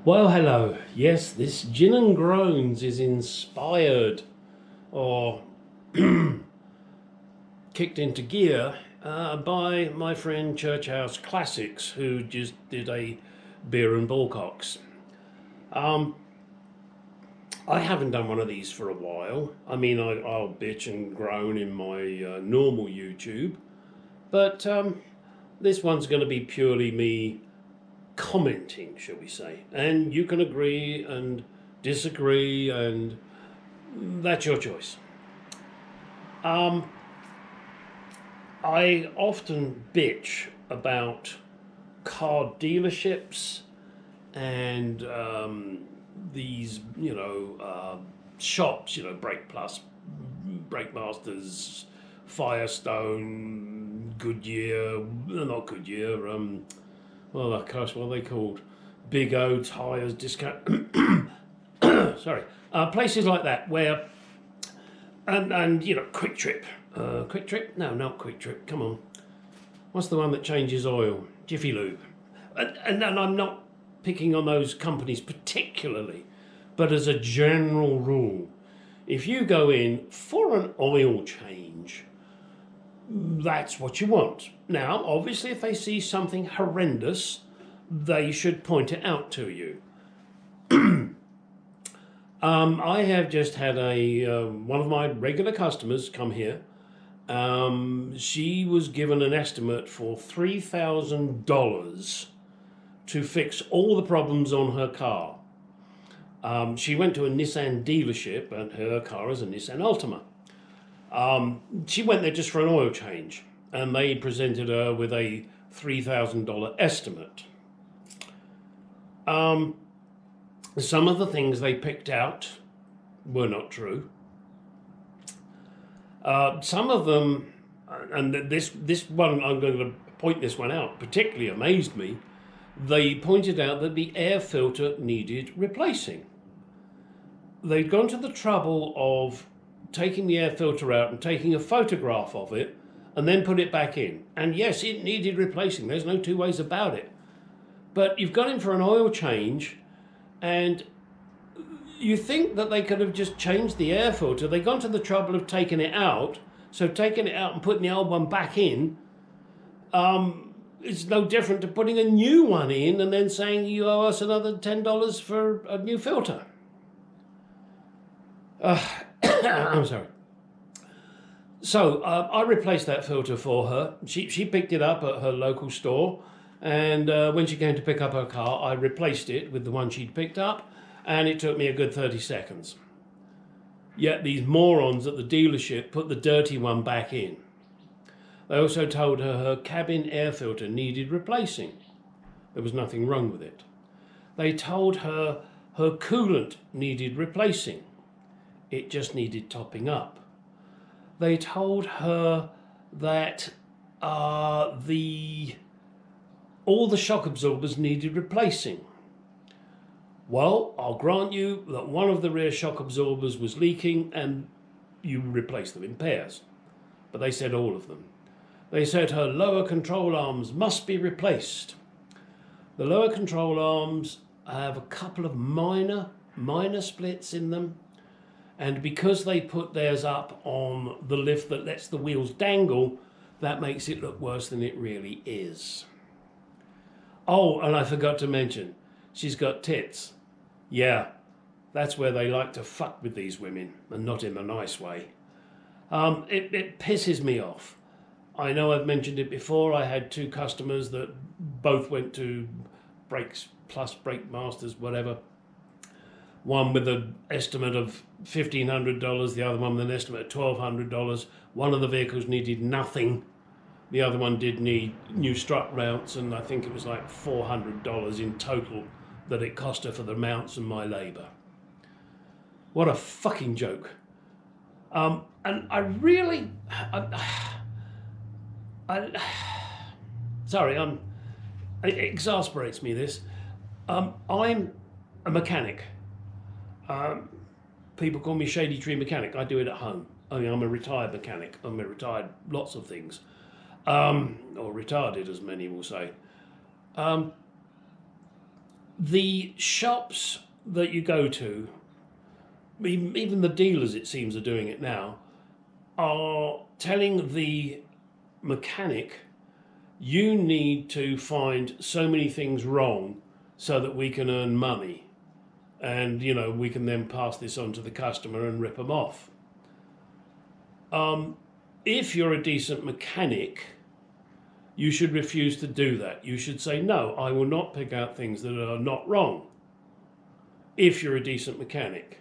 Well, hello. Yes, this Gin and Groans is inspired or kicked into gear by my friend Churchhouse Classics, who just did a beer and ballcocks. I haven't done one of these for a while. I mean, I'll bitch and groan in my normal YouTube, but this one's going to be purely me commenting, shall we say, and you can agree and disagree, and that's your choice. I often bitch about car dealerships and these, shops, Brake Plus, Brake Masters, Firestone, Goodyear, not Goodyear, oh gosh, what are they called? Big O Tires, Discount. Sorry, places like that where, and Quick Trip. Quick Trip? No, not Quick Trip. Come on, what's the one that changes oil? Jiffy Lube. And I'm not picking on those companies particularly, but as a general rule, if you go in for an oil change, that's what you want. Now, obviously, if they see something horrendous, they should point it out to you. I have just had one of my regular customers come here. She was given an estimate for $3,000 to fix all the problems on her car. She went to a Nissan dealership, and her car is a Nissan Altima. She went there just for an oil change, and they presented her with a $3,000 estimate. Some of the things they picked out were not true. Some of them, and this one, I'm going to point this one out, particularly amazed me. They pointed out that the air filter needed replacing. They'd gone to the trouble of taking the air filter out and taking a photograph of it and then put it back in. And yes, it needed replacing. There's no two ways about it. But you've gone in for an oil change, and you think that they could have just changed the air filter. They've gone to the trouble of taking it out. So taking it out and putting the old one back in, it's no different to putting a new one in and then saying you owe us another $10 for a new filter. I'm sorry. So I replaced that filter for her. She picked it up at her local store, and when she came to pick up her car, I replaced it with the one she'd picked up, and it took me a good 30 seconds. Yet these morons at the dealership put the dirty one back in. They also told her her cabin air filter needed replacing. There was nothing wrong with it. They told her her coolant needed replacing. It just needed topping up. They told her that all the shock absorbers needed replacing. Well, I'll grant you that one of the rear shock absorbers was leaking and you replaced them in pairs. But they said all of them. They said her lower control arms must be replaced. The lower control arms have a couple of minor splits in them. And because they put theirs up on the lift that lets the wheels dangle, that makes it look worse than it really is. Oh, and I forgot to mention, she's got tits. Yeah, that's where they like to fuck with these women, and not in a nice way. It pisses me off. I know I've mentioned it before. I had two customers that both went to Brakes Plus, Brake Masters, whatever. One with an estimate of $1,500, the other one with an estimate of $1,200. One of the vehicles needed nothing. The other one did need new strut mounts, and I think it was like $400 in total that it cost her for the mounts and my labour. What a fucking joke. And I really... Sorry, it exasperates me, this. I'm a mechanic. People call me Shady Tree Mechanic. I do it at home. I mean, I'm a retired mechanic. I'm a retired lots of things. Or retarded, as many will say. The shops that you go to, even the dealers, it seems, are doing it now, are telling the mechanic, you need to find so many things wrong so that we can earn money. And, we can then pass this on to the customer and rip them off. If you're a decent mechanic, you should refuse to do that. You should say, no, I will not pick out things that are not wrong. If you're a decent mechanic.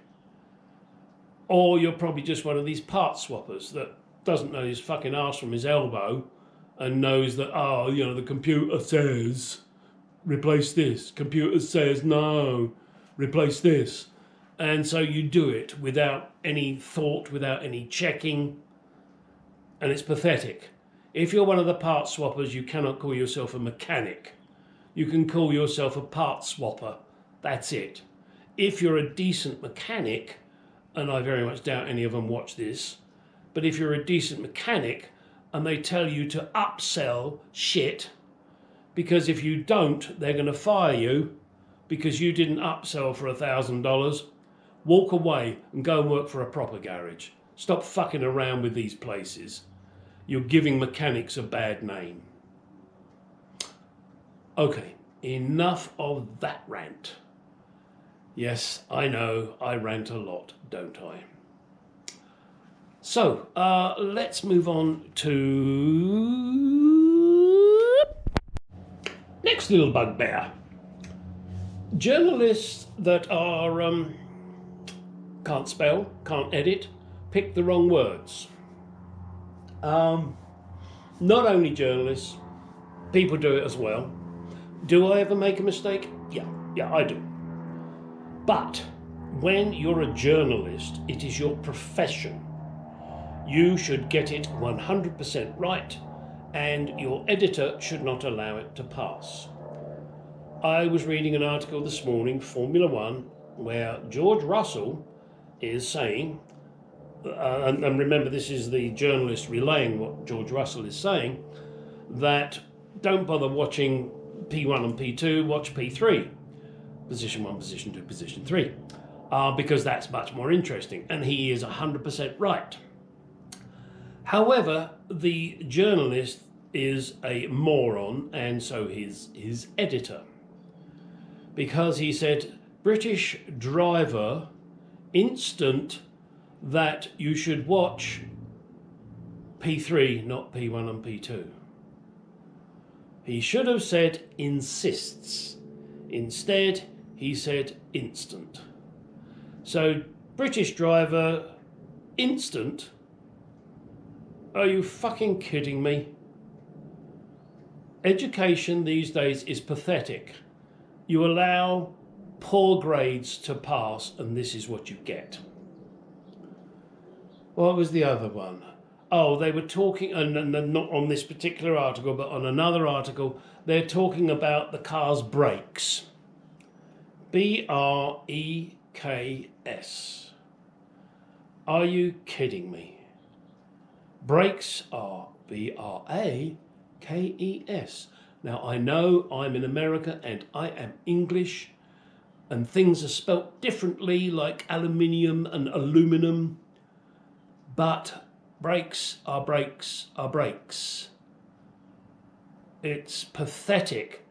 Or you're probably just one of these part swappers that doesn't know his fucking arse from his elbow and knows that, the computer says, replace this. Computer says, no, replace this. And so you do it without any thought, without any checking. And it's pathetic. If you're one of the part swappers, you cannot call yourself a mechanic. You can call yourself a part swapper. That's it. If you're a decent mechanic, and I very much doubt any of them watch this, but if you're a decent mechanic and they tell you to upsell shit, because if you don't, they're going to fire you because you didn't upsell for $1,000, walk away and go and work for a proper garage. Stop fucking around with these places. You're giving mechanics a bad name. Okay, enough of that rant. Yes, I know, I rant a lot, don't I? So, let's move on to next little bugbear. Journalists that are can't spell, can't edit, pick the wrong words. Not only journalists, people do it as well. Do I ever make a mistake? Yeah, I do. But when you're a journalist, it is your profession. You should get it 100% right, and your editor should not allow it to pass. I was reading an article this morning, Formula One, where George Russell is saying, and remember this is the journalist relaying what George Russell is saying, that don't bother watching P1 and P2, watch P3. Position 1, Position 2, Position 3. Because that's much more interesting. And he is 100% right. However, the journalist is a moron, and so his editor. Because he said, British driver, instant that you should watch P3, not P1 and P2. He should have said insists. Instead, he said instant. So, British driver, instant? Are you fucking kidding me? Education these days is pathetic. You allow poor grades to pass, and this is what you get. What was the other one? Oh, they were talking, and not on this particular article, but on another article, they're talking about the car's brakes. B-R-E-K-S. Are you kidding me? Brakes are B-R-A-K-E-S. Now, I know I'm in America and I am English, and things are spelt differently, like aluminium and aluminum, but brakes are brakes are brakes. It's pathetic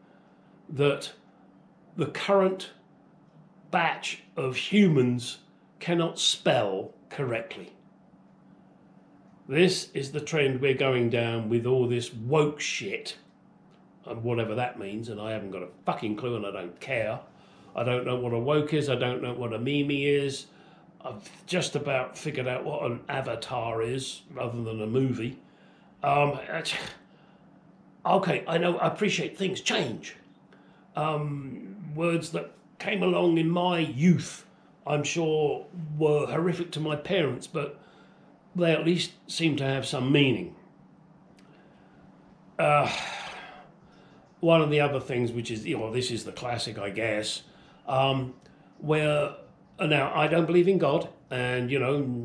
that the current batch of humans cannot spell correctly. This is the trend we're going down with all this woke shit, and whatever that means, and I haven't got a fucking clue, and I don't care. I don't know what a woke is, I don't know what a meme is. I've just about figured out what an avatar is, rather than a movie. Okay, I know, I appreciate things change. Words that came along in my youth, I'm sure were horrific to my parents, but they at least seem to have some meaning. One of the other things, which is, this is the classic, I guess, where, now, I don't believe in God, and,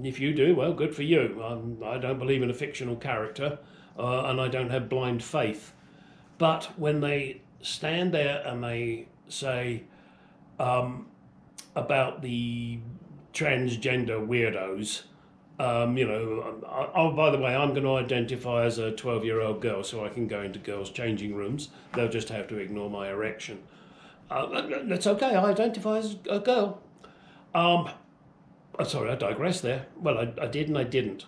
if you do, well, good for you. I don't believe in a fictional character, and I don't have blind faith. But when they stand there and they say, about the transgender weirdos. Oh, by the way, I'm going to identify as a 12-year-old girl so I can go into girls' changing rooms. They'll just have to ignore my erection. That's okay, I identify as a girl. Sorry, I digress there. Well, I did and I didn't.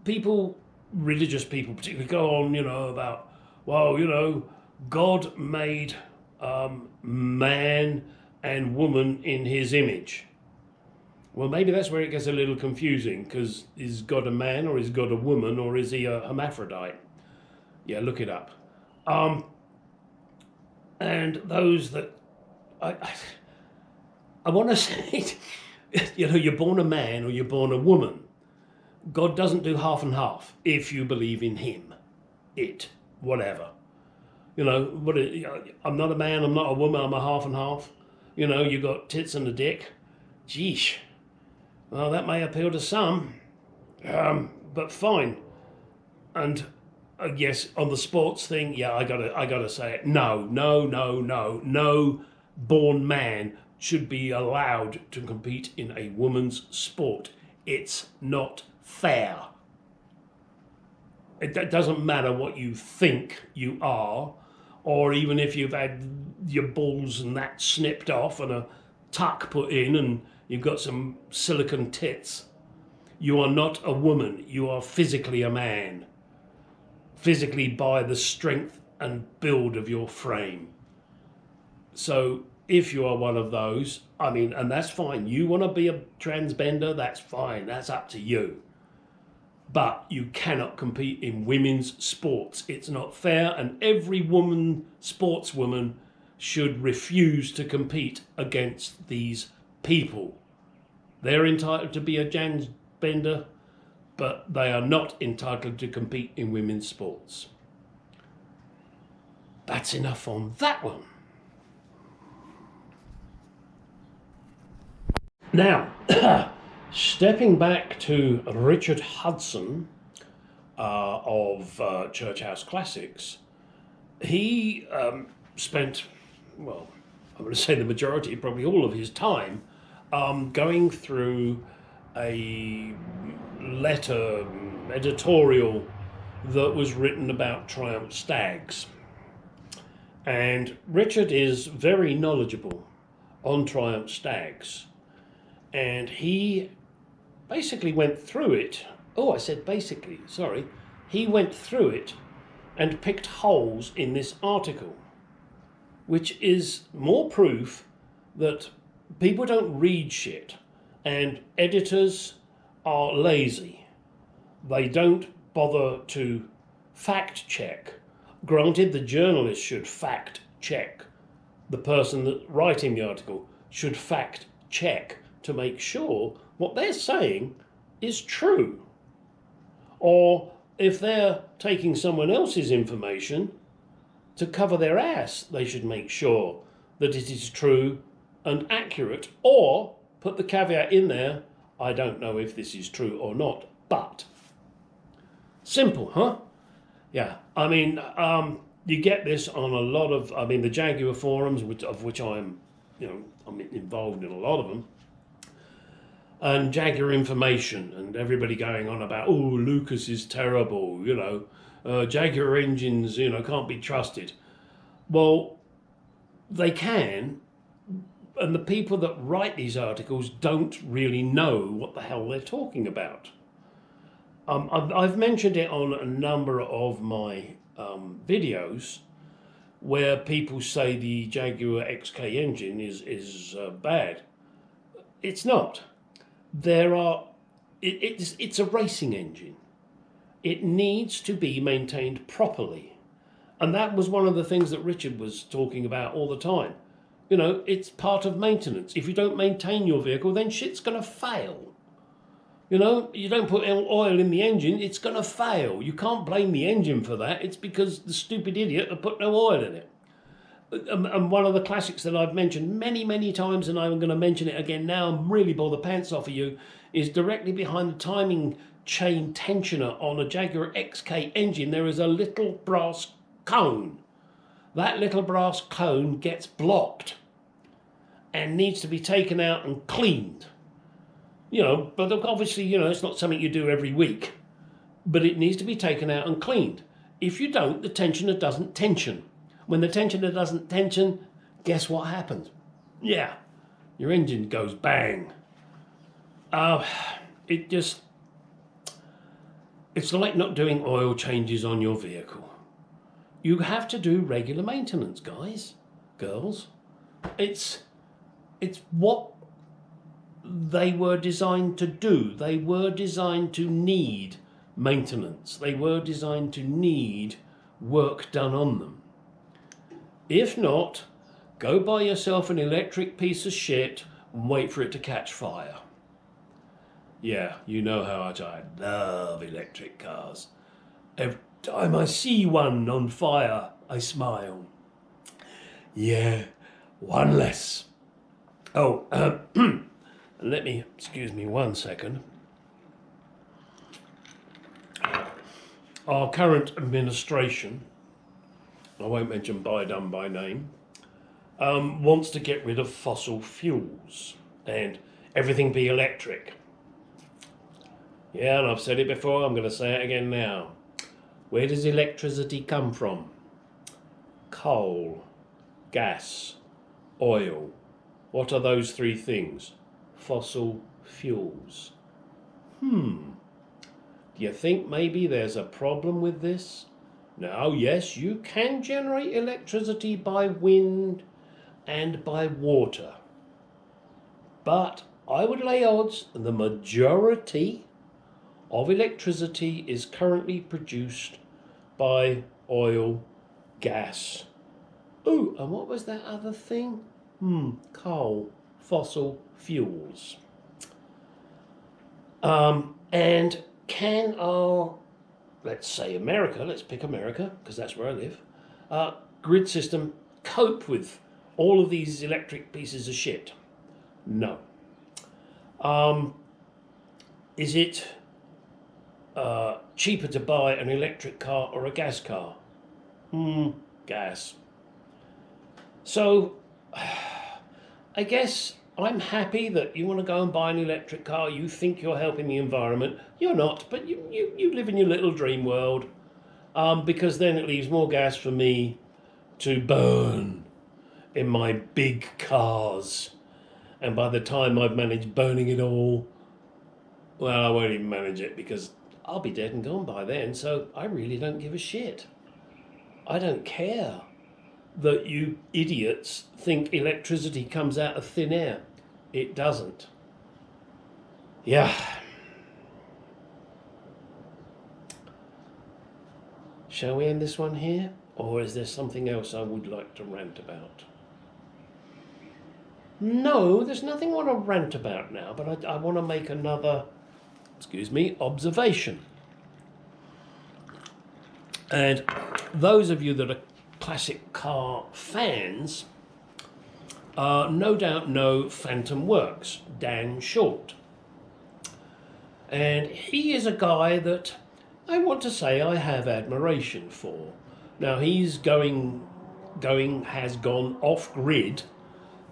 People, religious people particularly, go on, about, well, God made man and woman in his image. Well, maybe that's where it gets a little confusing, because is God a man or is God a woman or is he a hermaphrodite? Yeah, look it up. And those that I want to say, you're born a man or you're born a woman. God doesn't do half and half if you believe in him, it, whatever. I'm not a man, I'm not a woman, I'm a half and half. You got tits and a dick. Geesh. Well, that may appeal to some, but fine. And yes, on the sports thing, yeah, I gotta say it. No born man should be allowed to compete in a woman's sport. It's not fair. It doesn't matter what you think you are, or even if you've had your balls and that snipped off and a tuck put in and you've got some silicone tits. You are not a woman, you are physically a man. Physically by the strength and build of your frame. So if you are one of those, and that's fine. You want to be a transgender, that's fine, that's up to you. But you cannot compete in women's sports. It's not fair, and every sportswoman should refuse to compete against these people. They're entitled to be a transgender, but they are not entitled to compete in women's sports. That's enough on that one. Now, stepping back to Richard Hudson of Church House Classics, he spent, well, I'm going to say the majority, probably all of his time, going through a editorial that was written about Triumph Stags. And Richard is very knowledgeable on Triumph Stags. And he basically went through it. Oh, I said basically, sorry. He went through it and picked holes in this article, which is more proof that people don't read shit and editors are lazy. They don't bother to fact check. Granted, the journalist should fact check. The person that's writing the article should fact check to make sure what they're saying is true. Or if they're taking someone else's information to cover their ass, they should make sure that it is true and accurate, or put the caveat in there, I don't know if this is true or not, but. Simple, huh? Yeah, you get this on a lot of, the Jaguar forums, of which I'm involved in a lot of them, and Jaguar information, and everybody going on about, oh, Lucas is terrible, Jaguar engines, can't be trusted. Well, they can, and the people that write these articles don't really know what the hell they're talking about. I've mentioned it on a number of my videos where people say the Jaguar XK engine is bad. It's not. It's a racing engine. It needs to be maintained properly. And that was one of the things that Richard was talking about all the time. It's part of maintenance. If you don't maintain your vehicle, then shit's going to fail. You don't put oil in the engine, it's going to fail. You can't blame the engine for that. It's because the stupid idiot had put no oil in it. And one of the classics that I've mentioned many, many times, and I'm going to mention it again now and really bore the pants off of you, is directly behind the timing chain tensioner on a Jaguar XK engine, there is a little brass cone. That little brass cone gets blocked. and needs to be taken out and cleaned. You know, but obviously, you know, it's not something you do every week, but it needs to be taken out and cleaned. If you don't, the tensioner doesn't tension. When the tensioner doesn't tension, guess what happens? Yeah, your engine goes bang. It's like not doing oil changes on your vehicle. You have to do regular maintenance, guys, girls. It's what they were designed to do. They were designed to need maintenance. They were designed to need work done on them. If not, go buy yourself an electric piece of shit and wait for it to catch fire. Yeah, you know how much I love electric cars. Every time I see one on fire, I smile. Yeah, one less. Oh, excuse me 1 second. Our current administration, I won't mention Biden by name, wants to get rid of fossil fuels and everything be electric. Yeah, and I've said it before, I'm going to say it again now. Where does electricity come from? Coal, gas, oil. What are those three things? Fossil fuels. Do you think maybe there's a problem with this? Now, yes, you can generate electricity by wind and by water. But I would lay odds the majority of electricity is currently produced by oil, gas. Oh, and what was that other thing? Coal, fossil fuels. And can our, let's say America, let's pick America, because that's where I live, grid system cope with all of these electric pieces of shit? No. Is it cheaper to buy an electric car or a gas car? Gas. So, I guess I'm happy that you want to go and buy an electric car. You think you're helping the environment. You're not, but you live in your little dream world, because then it leaves more gas for me to burn in my big cars. And by the time I've managed burning it all, well, I won't even manage it because I'll be dead and gone by then. So I really don't give a shit. I don't care that you idiots think electricity comes out of thin air. It doesn't. Yeah. Shall we end this one here? Or is there something else I would like to rant about? No, there's nothing I want to rant about now, but I want to make another, observation. And those of you that are classic car fans no doubt know Phantom Works, Dan Short. And he is a guy that I want to say I have admiration for. Now has gone off grid,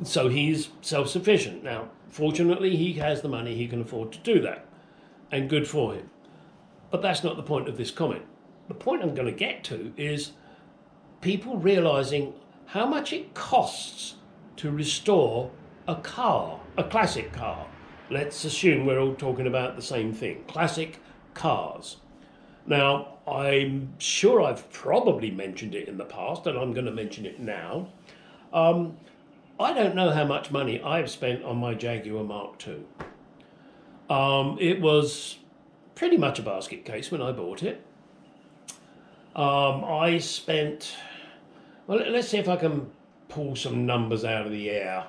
so he's self-sufficient. Now, fortunately, he has the money, he can afford to do that, and good for him. But that's not the point of this comment. The point I'm going to get to is people realizing how much it costs to restore a car, a classic car. Let's assume we're all talking about the same thing, classic cars. Now, I'm sure I've probably mentioned it in the past, and I'm going to mention it now. I don't know how much money I've spent on my Jaguar Mark II. It was pretty much a basket case when I bought it. I spent, well, let's see if I can pull some numbers out of the air.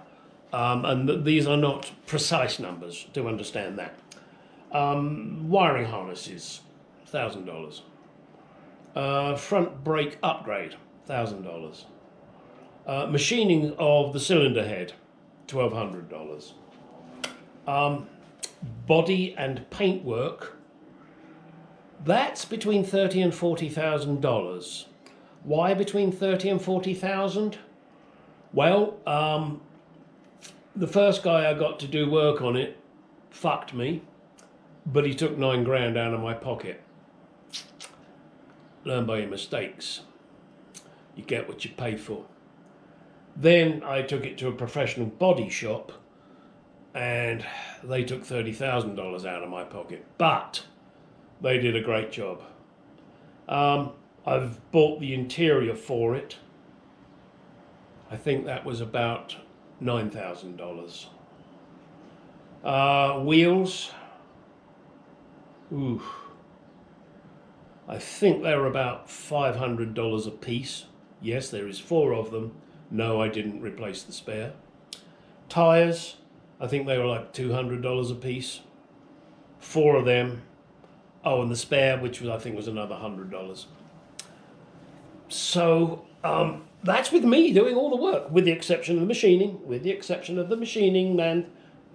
And these are not precise numbers, do understand that. Wiring harnesses, $1,000. Front brake upgrade, $1,000. Machining of the cylinder head, $1,200. Body and paint work, that's between $30,000 and $40,000. Why between $30,000 and $40,000? Well, The first guy I got to do work on it fucked me, but he took 9 grand out of my pocket. Learn by your mistakes. You get what you pay for. Then I took it to a professional body shop and they took $30,000 out of my pocket. But they did a great job. I've bought the interior for it. I think that was about $9,000. Wheels. Ooh. I think they were about $500 a piece. Yes, there is 4 of them. No, I didn't replace the spare. Tires, I think they were like $200 a piece. 4 of them. Oh, and the spare, which was, I think was another $100. So that's with me doing all the work, with the exception of the machining, and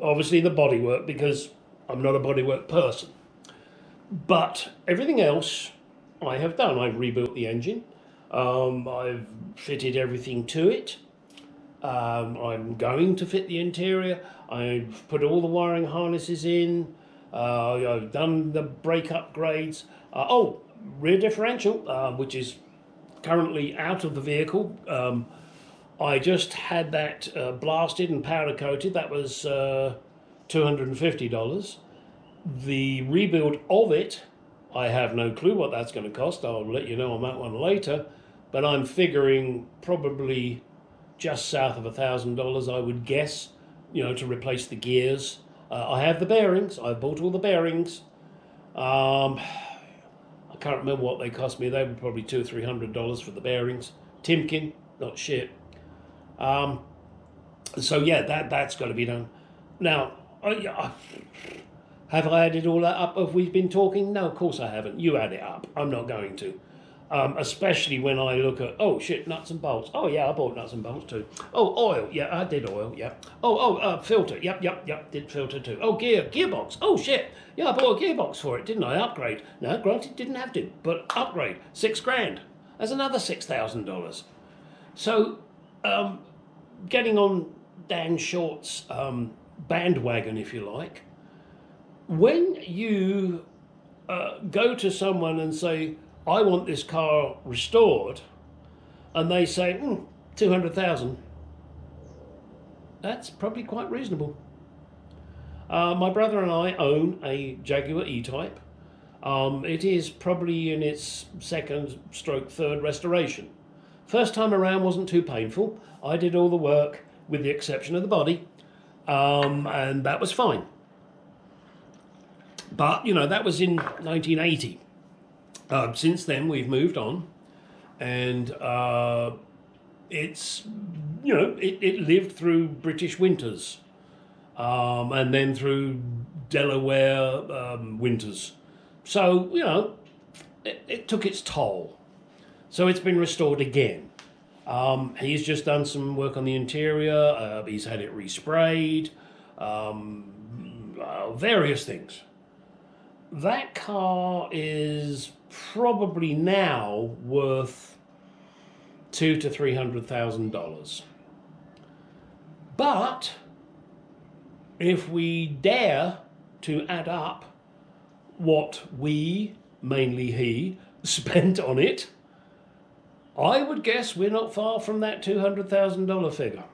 obviously the bodywork, because I'm not a bodywork person. But everything else I have done. I've rebuilt the engine. I've fitted everything to it. I'm going to fit the interior. I've put all the wiring harnesses in. I've done the brake upgrades. Rear differential, which is currently out of the vehicle. I just had that blasted and powder coated. That was $250. The rebuild of it, I have no clue what that's going to cost. I'll let you know on that one later. But I'm figuring probably just south of $1,000, I would guess, to replace the gears. I have the bearings. I bought all the bearings. I can't remember what they cost me. They were probably $200 or $300 for the bearings. Timken, not shit. So yeah, that's got to be done. Now, have I added all that up as we've been talking? No, of course I haven't. You add it up. I'm not going to. Especially when I look at, oh shit, nuts and bolts. Oh yeah, I bought nuts and bolts too. Oh, oil. Yeah, I did oil. Yeah. Filter. Yep. Did filter too. Oh, gearbox. Oh shit. Yeah, I bought a gearbox for it, didn't I? Upgrade. No, granted, didn't have to, but upgrade. 6 grand. That's another $6,000. So, getting on Dan Short's bandwagon, if you like, when you go to someone and say, I want this car restored, and they say, 200,000, that's probably quite reasonable. My brother and I own a Jaguar E-Type. It is probably in its second/third restoration. First time around wasn't too painful. I did all the work with the exception of the body, and that was fine. But, that was in 1980. Since then, we've moved on, and it's, it lived through British winters, and then through Delaware winters. So, it took its toll. So it's been restored again. He's just done some work on the interior. He's had it resprayed, various things. That car is probably now worth $200,000 to $300,000. But if we dare to add up what we, mainly he, spent on it, I would guess we're not far from that $200,000 figure.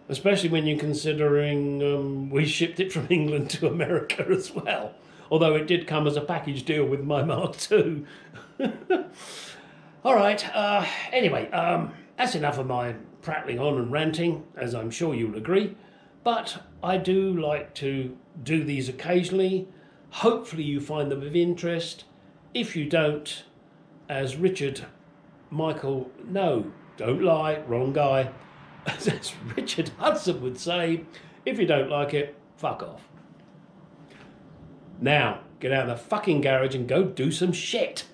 Especially when you're considering we shipped it from England to America as well. Although it did come as a package deal with my Mark II. All right, anyway, that's enough of my prattling on and ranting, as I'm sure you'll agree. But I do like to do these occasionally. Hopefully you find them of interest. If you don't, as Michael, no, don't lie, wrong guy. As Richard Hudson would say, if you don't like it, fuck off. Now, get out of the fucking garage and go do some shit.